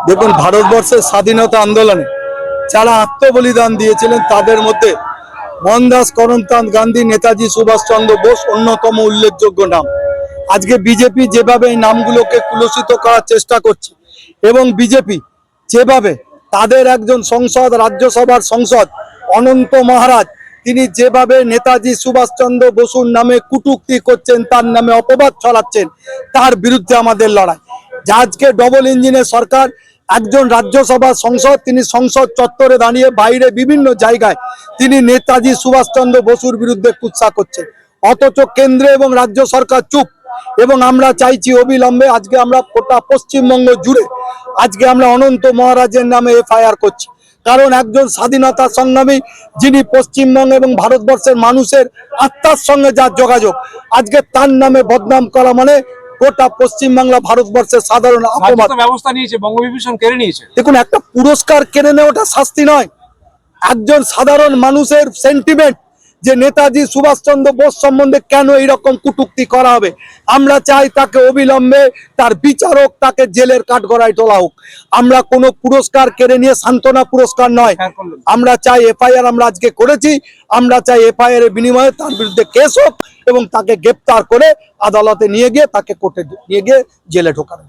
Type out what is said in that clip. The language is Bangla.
দেখুন, ভারতবর্ষের স্বাধীনতা আন্দোলনে যারা আত্মবলিদান দিয়েছিলেন তাদের মধ্যে মোহনদাস করমচাঁদ গান্ধী, নেতাজি সুভাষচন্দ্র বোস অন্যতম উল্লেখযোগ্য নাম। আজকে বিজেপি যেভাবে এই নামগুলোকে কুলসিত করার চেষ্টা করছে এবং বিজেপি যেভাবে তাদের একজন সংসদ, রাজ্যসভার সংসদ অনন্ত মহারাজ, তিনি যেভাবে নেতাজি সুভাষচন্দ্র বসুর নামে কটূক্তি করছেন, তার নামে অপবাদ ছড়াচ্ছেন, তার বিরুদ্ধে আমাদের লড়াই। আজকে ডবল ইঞ্জিনের সরকার, একজন রাজ্যসভা সংসদ, তিনি সংসদ চত্বরে দাঁড়িয়ে বাইরে বিভিন্ন জায়গায় তিনি নেতাজি সুভাষচন্দ্র বসুর বিরুদ্ধে কুৎসা করছেন, অথচ কেন্দ্রে এবং রাজ্য সরকার চুপ। এবং আমরা চাইছি অবিলম্বে, আজকে আমরা গোটা পশ্চিমবঙ্গ জুড়ে আজকে আমরা অনন্ত মহারাজের নামে এফআইআর করছি। কারণ একজন স্বাধীনতা সংগ্রামী, যিনি পশ্চিমবঙ্গ এবং ভারতবর্ষের মানুষের আত্মার সঙ্গে যার যোগাযোগ, আজকে তার নামে বদনাম করা মানে গোটা পশ্চিমবাংলা, ভারতবর্ষের সাধারণ অপমান। ব্যবস্থা নিয়েছে, বঙ্গবিভূষণ কেড়ে নিয়েছে। দেখুন, একটা পুরস্কার কেড়ে নেওয়াটা শাস্তি নয়। একজন সাধারণ মানুষের সেন্টিমেন্ট যে নেতাজি সুভাষচন্দ্র বোস সম্বন্ধে কেন এইরকম কটূক্তি করা হবে, আমরা চাই তাকে অবিলম্বে তার বিচারক, তাকে জেলের কাঠগড়ায় তোলা হোক। আমরা কোনো পুরস্কার কেড়ে নিয়ে, সান্ত্বনা পুরস্কার নয়, আমরা চাই এফআইআর আমরা আজকে করেছি, আমরা চাই এফআইআর এর বিনিময়ে তার বিরুদ্ধে কেস হোক এবং তাকে গ্রেপ্তার করে আদালতে নিয়ে গিয়ে তাকে কোর্টে নিয়ে গিয়ে জেলে ঢোকানো।